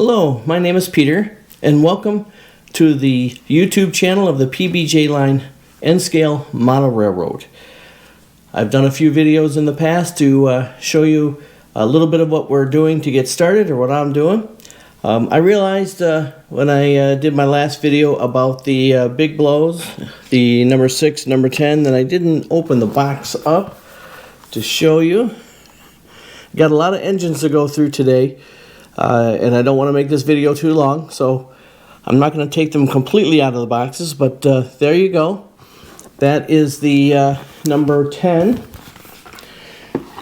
Hello, my name is Peter, and welcome to the YouTube channel of the PBJ Line N-Scale Model Railroad. I've done a few videos in the past to show you a little bit of what we're doing to get started, or what I'm doing. I realized when I did my last video about the big blows, the number 6, number 10, that I didn't open the box up to show you. Got a lot of engines to go through today. And I don't want to make this video too long, so I'm not going to take them completely out of the boxes, but there you go. That is the number 10.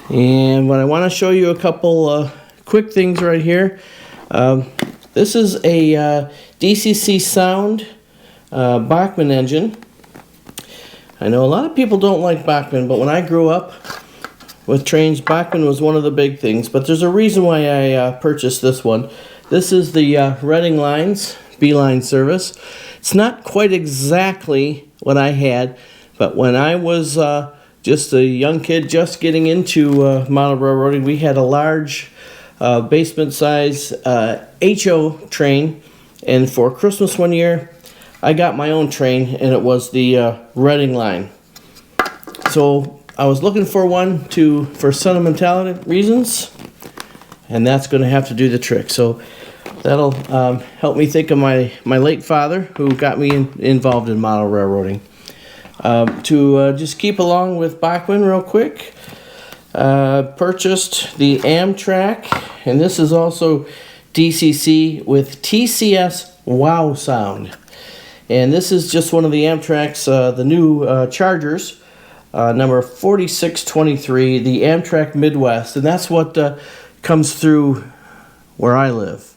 And what I want to show you a couple quick things right here. This is a DCC Sound Bachmann engine. I know a lot of people don't like Bachmann, but when I grew up with trains, Bachmann was one of the big things, but there's a reason why I purchased this one. This is the Reading Lines B-Line service. It's not quite exactly what I had, but when I was just a young kid just getting into model railroading, we had a large basement size HO train, and for Christmas one year I got my own train, and it was the Reading Line. So I was looking for one for sentimentality reasons, and that's going to have to do the trick. So that'll help me think of my late father, who got me involved in model railroading. To just keep along with Bachmann real quick, purchased the Amtrak, and this is also DCC with TCS Wow Sound. And this is just one of the Amtrak's, the new Chargers. Number 4623, the Amtrak Midwest, and that's what comes through where I live,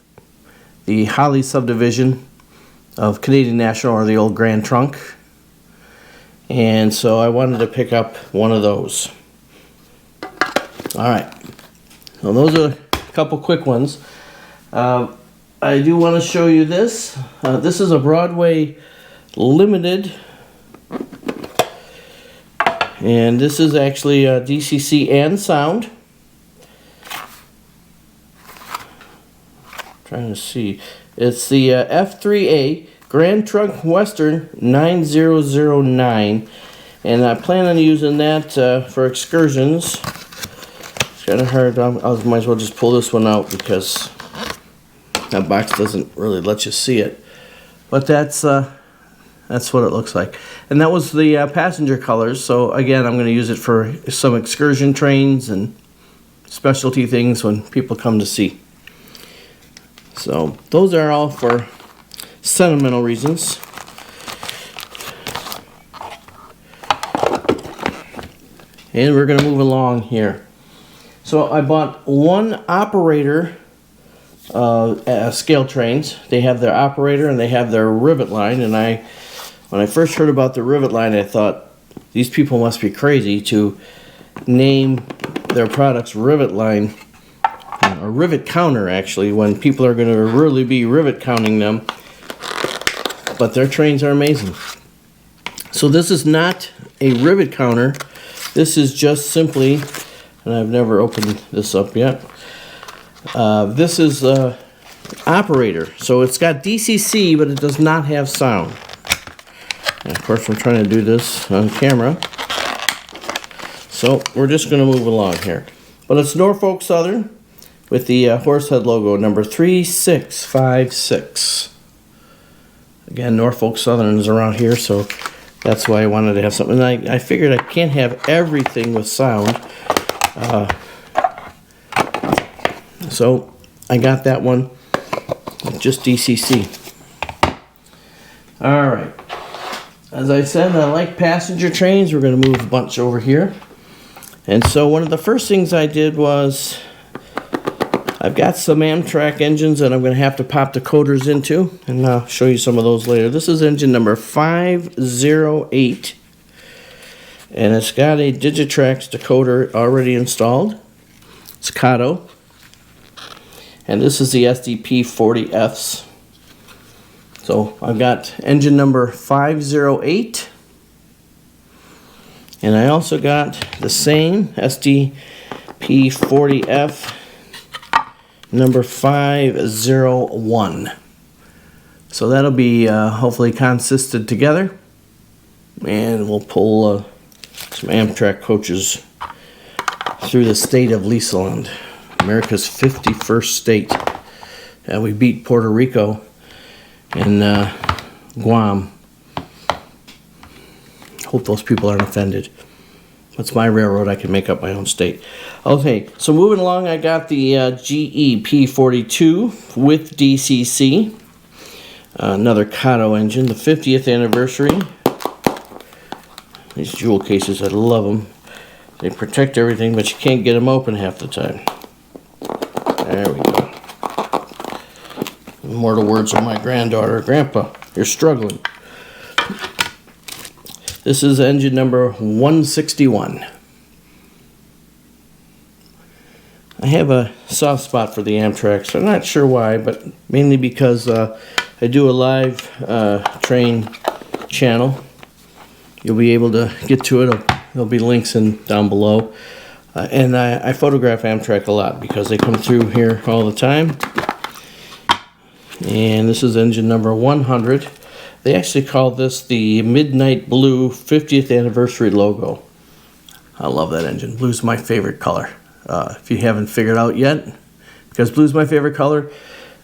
the Holly subdivision of Canadian National, or the old Grand Trunk. And so I wanted to pick up one of those. Alright, so those are a couple quick ones. I do want to show you this. This is a Broadway Limited. And this is actually DCC and Sound. Trying to see. It's the F3A Grand Trunk Western 9009. And I plan on using that for excursions. It's kind of hard. I might as well just pull this one out because that box doesn't really let you see it. But that's what it looks like. And that was the passenger colors. So again, I'm going to use it for some excursion trains and specialty things when people come to see. So those are all for sentimental reasons. And we're going to move along here. So I bought one operator scale trains. They have their operator and they have their rivet line, and when I first heard about the rivet line, I thought, these people must be crazy to name their products rivet line, or rivet counter actually, when people are going to really be rivet counting them. But their trains are amazing. So this is not a rivet counter. This is just simply, and I've never opened this up yet, this is operator. So it's got DCC, but it does not have sound. And of course, I'm trying to do this on camera. So we're just going to move along here. But it's Norfolk Southern with the Horsehead logo, number 3656. Again, Norfolk Southern is around here, so that's why I wanted to have something. And I figured I can't have everything with sound. So I got that one with just DCC. All right. As I said, I like passenger trains. We're going to move a bunch over here. And so one of the first things I did was, I've got some Amtrak engines that I'm going to have to pop decoders into, and I'll show you some of those later. This is engine number 508, and it's got a Digitrax decoder already installed. It's Kato. And this is the SDP-40Fs. So I've got engine number 508, and I also got the same SDP-40F number 501. So that'll be hopefully consisted together, and we'll pull some Amtrak coaches through the state of Lisaland, America's 51st state. We beat Puerto Rico and Guam. Hope those people aren't offended. That's my railroad. I can make up my own state. Okay, so moving along, I got the GE P42 with DCC. Another Kato engine, the 50th anniversary. These jewel cases, I love them. They protect everything, but you can't get them open half the time. There we go. Immortal words of my granddaughter, Grandpa, you're struggling. This is engine number 161. I have a soft spot for the Amtrak, I'm not sure why, but mainly because I do a live train channel. You'll be able to get to it. There'll be links down below. And I photograph Amtrak a lot because they come through here all the time. And this is engine number 100. They actually call this the Midnight Blue 50th Anniversary logo. I love that engine. Blue's my favorite color. If you haven't figured out yet, because blue's my favorite color,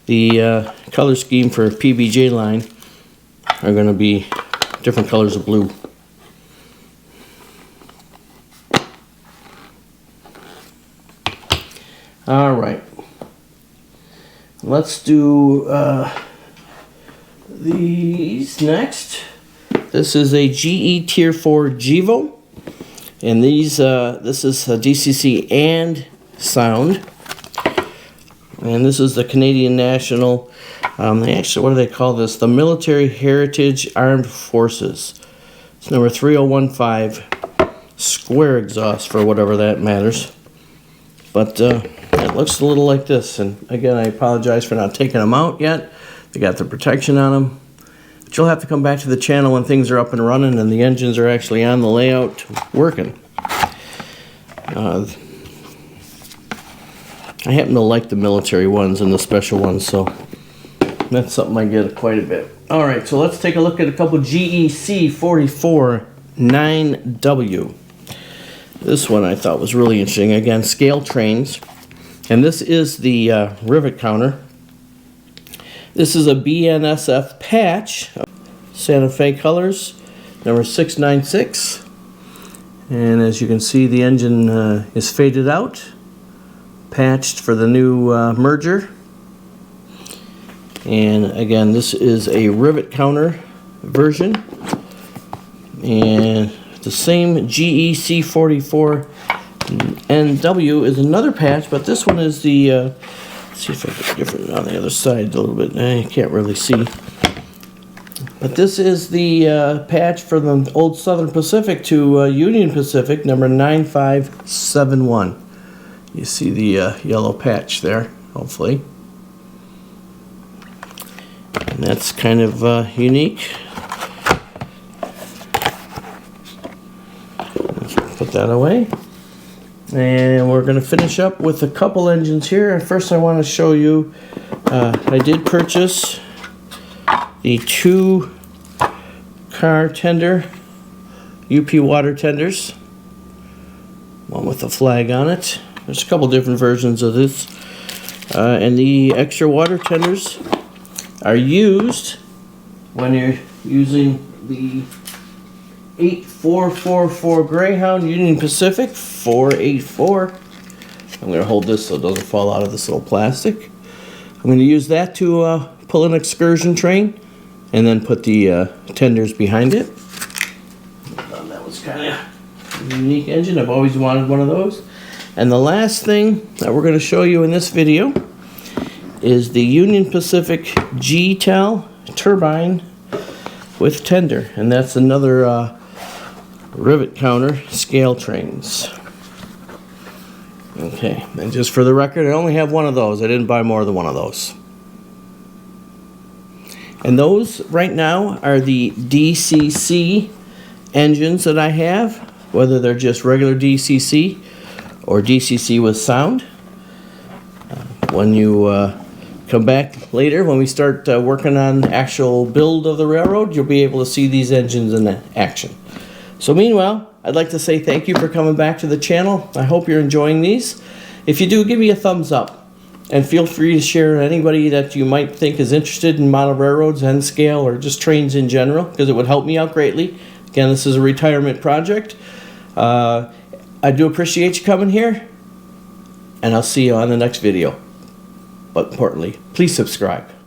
the color scheme for PBJ line are going to be different colors of blue. All right. Let's do these next. This is a GE Tier 4 Gevo, and this is a DCC and sound, and this is the Canadian National. They actually, what do they call this? The Military Heritage Armed Forces. It's number 3015, square exhaust for whatever that matters. But it looks a little like this, and again, I apologize for not taking them out yet. They got the protection on them. But you'll have to come back to the channel when things are up and running and the engines are actually on the layout working. I happen to like the military ones and the special ones, so that's something I get quite a bit. All right, so let's take a look at a couple GEC 44 9W. This one I thought was really interesting. Again, scale trains. And this is the rivet counter. This is a BNSF patch, Santa Fe colors, number 696. And as you can see, the engine is faded out, patched for the new merger. And again, this is a rivet counter version. And the same GEC 44 NW is another patch, but this one is the, let's see if I get different on the other side a little bit. I can't really see. But this is the patch for the old Southern Pacific to Union Pacific, number 9571. You see the yellow patch there, hopefully. And that's kind of unique. Let's put that away. And we're going to finish up with a couple engines here. First I want to show you, I did purchase the 2 car tender, UP water tenders. One with a flag on it. There's a couple different versions of this. And the extra water tenders are used when you're using the 8444 Greyhound Union Pacific 484. I'm going to hold this so it doesn't fall out of this little plastic. I'm going to use that to pull an excursion train and then put the tenders behind it. That was kind of a unique engine. I've always wanted one of those. And the last thing that we're going to show you in this video is the Union Pacific G-Tel turbine with tender. And that's another rivet counter scale trains. Okay, and just for the record, I only have one of those. I didn't buy more than one of those. And those right now are the DCC engines that I have, whether they're just regular DCC or DCC with sound. when you come back later, when we start working on actual build of the railroad, you'll be able to see these engines in action. So meanwhile, I'd like to say thank you for coming back to the channel. I hope you're enjoying these. If you do, give me a thumbs up. And feel free to share anybody that you might think is interested in model railroads, N scale, or just trains in general, because it would help me out greatly. Again, this is a retirement project. I do appreciate you coming here, and I'll see you on the next video. But importantly, please subscribe.